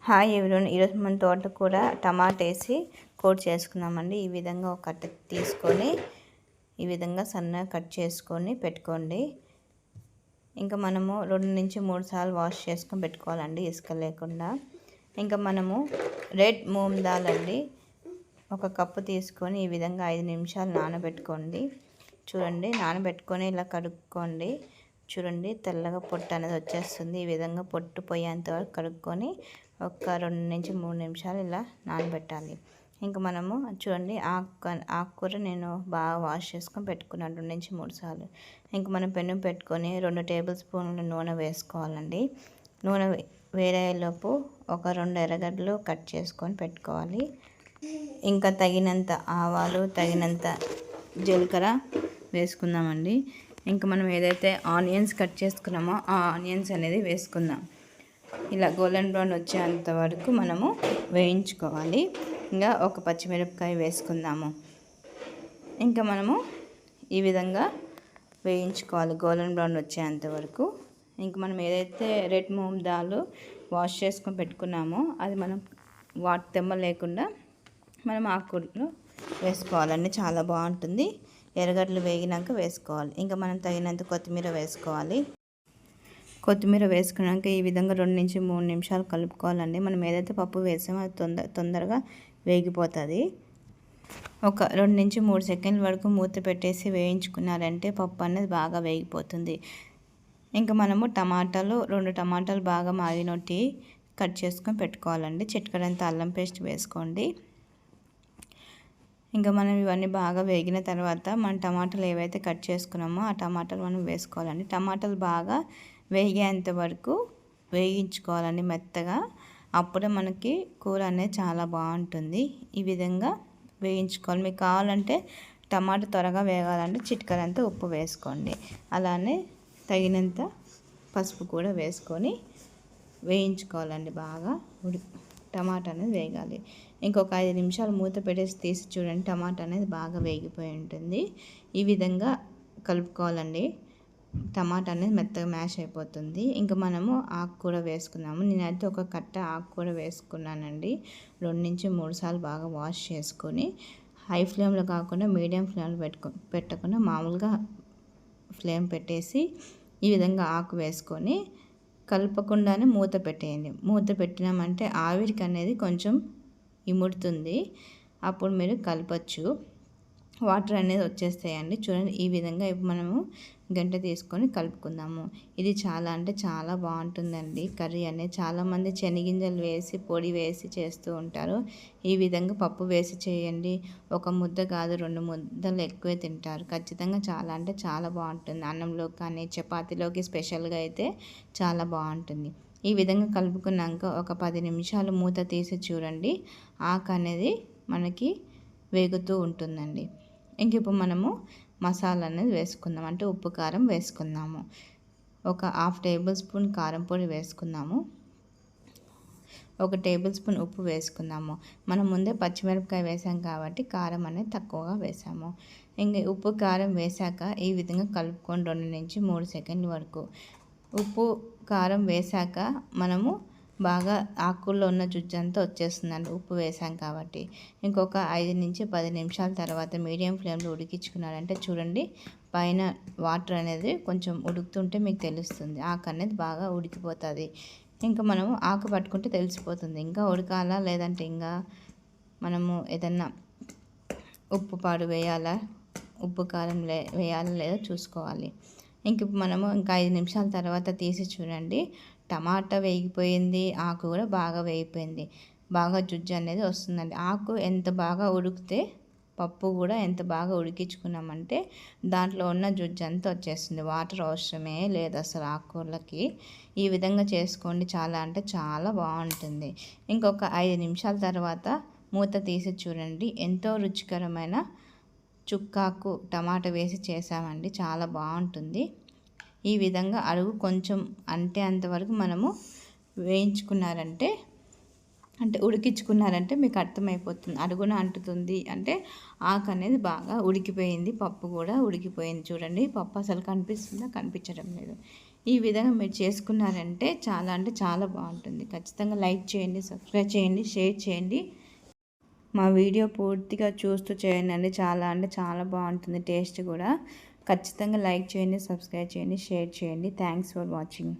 Hi everyone, ఈరోజు మన తోటకూర టమాటా వేసి కోట్ చేసుకున్నామండి. ఈ విధంగా ఒక కట్ట తీసుకొని ఈ విధంగా సన్నగా కట్ చేసుకొని పెట్టుకోండి. ఇంకా మనము 2 నుంచి 3 సార్లు వాష్ చేసుకొని పెట్టుకోవాలండి, ఇసుక లేకుండా. ఇంకా మనము రెడ్ మూంగ్ దాల్ అండి, ఒక కప్పు తీసుకొని ఈ విధంగా 5 నిమిషాలు నానబెట్టుకోండి. చూడండి, నానబెట్టుకొని ఇలా కడుక్కోండి. చూడండి, తెల్లగా పొట్టు అనేది వచ్చేస్తుంది. ఈ విధంగా పొట్టు పోయేంత వరకు కడుక్కొని ఒక 2 నుంచి 3 నిమిషాలు ఇలా నానబెట్టాలి. ఇంకా మనము చూడండి, ఆకుకూర నేను బాగా వాష్ చేసుకొని పెట్టుకున్నాను 2 నుంచి 3 సార్లు. ఇంకా మనం పెనం పెట్టుకొని 2 టేబుల్ స్పూన్ల నూనె వేసుకోవాలండి. నూనె వేరేలోపు ఒక 2 ఎర్రగడ్డలు కట్ చేసుకొని పెట్టుకోవాలి. ఇంకా తగినంత ఆవాలు, తగినంత జీలకర్ర వేసుకుందామండి. ఇంకా మనం ఏదైతే ఆనియన్స్ కట్ చేసుకున్నామో ఆ ఆనియన్స్ అనేది వేసుకుందాం. ఇలా గోల్డెన్ బ్రౌన్ వచ్చేంత వరకు మనము వేయించుకోవాలి. ఇంకా ఒక పచ్చిమిరపకాయ వేసుకుందాము. ఇంకా మనము ఈ విధంగా వేయించుకోవాలి గోల్డెన్ బ్రౌన్ వచ్చేంత వరకు. ఇంకా మనం ఏదైతే రెడ్ మూంగ్ దాల్ వాష్ చేసుకొని పెట్టుకున్నామో అది మనం వాటి తెమ్మ లేకుండా మనం ఆకుకూరలో వేసుకోవాలండి, చాలా బాగుంటుంది. ఎర్రగడ్డలు వేగినాక వేసుకోవాలి. ఇంకా మనం తగినంత కొత్తిమీర వేసుకోవాలి. కొత్తిమీర వేసుకున్నాక ఈ విధంగా 2 నుంచి 3 నిమిషాలు కలుపుకోవాలండి. మనం ఏదైతే పప్పు వేసామో అది తొందరగా వేగిపోతుంది. ఒక 2 నుంచి 3 సెకండ్ల వరకు మూత పెట్టేసి వేయించుకున్నారంటే పప్పు అనేది బాగా వేగిపోతుంది. ఇంకా మనము 2 టమాటాలు బాగా మాగినొట్టి కట్ చేసుకొని పెట్టుకోవాలండి. చిటికెడంత అల్లం పేస్ట్ వేసుకోండి. ఇంకా మనం ఇవన్నీ బాగా వేగిన తర్వాత మన టమాటాలు ఏవైతే కట్ చేసుకున్నామో ఆ టమాటాలు మనం వేసుకోవాలండి. టమాటాలు బాగా వేగేంత వరకు వేయించుకోవాలండి మెత్తగా. అప్పుడే మనకి కూర అనేది చాలా బాగుంటుంది. ఈ విధంగా వేయించుకోవాలి. మీకు కావాలంటే టమాటా త్వరగా వేగాలంటే చిటికెడంత ఉప్పు వేసుకోండి. అలానే తగినంత పసుపు కూడా వేసుకొని వేయించుకోవాలండి. బాగా టమాటా అనేది వేగాలి. ఇంకొక 5 నిమిషాలు మూత పెట్టేసి తీసి చూడండి, టమాటా అనేది బాగా వేగిపోయి ఉంటుంది. ఈ విధంగా కలుపుకోవాలండి. టమాటా అనేది మెత్తగా మ్యాష్ అయిపోతుంది. ఇంకా మనము ఆకుకూర వేసుకున్నాము. నేనైతే ఒక కట్ట ఆకుకూర వేసుకున్నానండి. 2 నుంచి 3 సార్లు బాగా వాష్ చేసుకొని హై ఫ్లేమ్లో కాకుండా మీడియం ఫ్లేమ్లో పెట్టకుండా మామూలుగా ఫ్లేమ్ పెట్టేసి ఈ విధంగా ఆకు వేసుకొని కలపకుండానే మూత పెట్టేయండి. మూత పెట్టినామంటే ఆవిరికి అనేది కొంచెం ఇముడుతుంది. అప్పుడు మీరు కలపచ్చు, వాటర్ అనేది వచ్చేస్తాయండి. చూడండి, ఈ విధంగా ఇప్పుడు మనము గంట తీసుకొని కలుపుకుందాము. ఇది చాలా అంటే చాలా బాగుంటుందండి కర్రీ అనేది. చాలామంది శనగింజలు వేసి పొడి వేసి చేస్తూ ఉంటారు. ఈ విధంగా పప్పు వేసి చేయండి. ఒక ముద్ద కాదు 2 ముద్దలు ఎక్కువే తింటారు. ఖచ్చితంగా చాలా అంటే చాలా బాగుంటుంది. అన్నంలో కానీ చపాతీలోకి స్పెషల్గా అయితే చాలా బాగుంటుంది. ఈ విధంగా కలుపుకున్నాక ఒక 10 నిమిషాలు మూత తీసి చూడండి, ఆకు అనేది మనకి వేగుతూ ఉంటుందండి. ఇంక ఇప్పుడు మనము మసాలా అనేది వేసుకుందాం. అంటే ఉప్పు కారం వేసుకుందాము. ఒక 1/2 టేబుల్ స్పూన్ కారం పొడి వేసుకుందాము. 1 టేబుల్ స్పూన్ ఉప్పు వేసుకుందాము. మనం ముందే పచ్చిమిరపకాయ వేసాం కాబట్టి కారం అనేది తక్కువగా వేసాము. ఇంక ఉప్పు కారం వేసాక ఈ విధంగా కలుపుకొని 2 నుంచి 3 సెకండ్ల వరకు. ఉప్పు కారం వేసాక మనము బాగా ఆకుల్లో ఉన్న జుజ్జంతా వచ్చేస్తుందండి, ఉప్పు వేసాం కాబట్టి. ఇంకొక 5 నుంచి 10 నిమిషాల తర్వాత మీడియం ఫ్లేమ్లో ఉడికించుకున్నారంటే చూడండి, పైన వాటర్ అనేది కొంచెం ఉడుకుతుంటే మీకు తెలుస్తుంది. ఆకు అనేది బాగా ఉడికిపోతుంది. ఇంకా మనము ఆకు పట్టుకుంటే తెలిసిపోతుంది ఇంకా ఉడకాలా లేదంటే ఇంకా మనము ఏదన్నా ఉప్పు పాడు వేయాలా, ఉప్పు కారం వేయాలా లేదో చూసుకోవాలి. ఇంక మనము ఇంకా 5 నిమిషాల తర్వాత తీసి చూడండి, టమాటా వేగిపోయింది, ఆకు కూడా బాగా వేగిపోయింది. బాగా జుజ్జు అనేది వస్తుందండి. ఆకు ఎంత బాగా ఉడికితే పప్పు కూడా ఎంత బాగా ఉడికించుకున్నామంటే దాంట్లో ఉన్న జుజ్జు అంతా వచ్చేస్తుంది. వాటర్ అవసరమే లేదు అసలు ఆకుకూరలకి. ఈ విధంగా చేసుకోండి, చాలా అంటే చాలా బాగుంటుంది. ఇంకొక 5 నిమిషాల తర్వాత మూత తీసి చూడండి, ఎంతో రుచికరమైన చుక్కాకు టమాటా వేసి చేసామండి, చాలా బాగుంటుంది. ఈ విధంగా అడుగు కొంచెం అంతవరకు మనము వేయించుకున్నారంటే ఉడికించుకున్నారంటే మీకు అర్థమైపోతుంది. అడుగున అంటుతుంది అంటే ఆకు అనేది బాగా ఉడికిపోయింది, పప్పు కూడా ఉడికిపోయింది. చూడండి, పప్పు అసలు కనిపిస్తుందా, కనిపించడం లేదు. ఈ విధంగా మీరు చేసుకున్నారంటే చాలా అంటే చాలా బాగుంటుంది. ఖచ్చితంగా లైక్ చేయండి, సబ్స్క్రైబ్ చేయండి, షేర్ చేయండి. మా వీడియో పూర్తిగా చూస్తూ చేయండి. చాలా అంటే చాలా బాగుంటుంది టేస్ట్ కూడా. ఖచ్చితంగా లైక్ చేయండి, సబ్స్క్రైబ్ చేయండి, షేర్ చేయండి. Thanks for watching.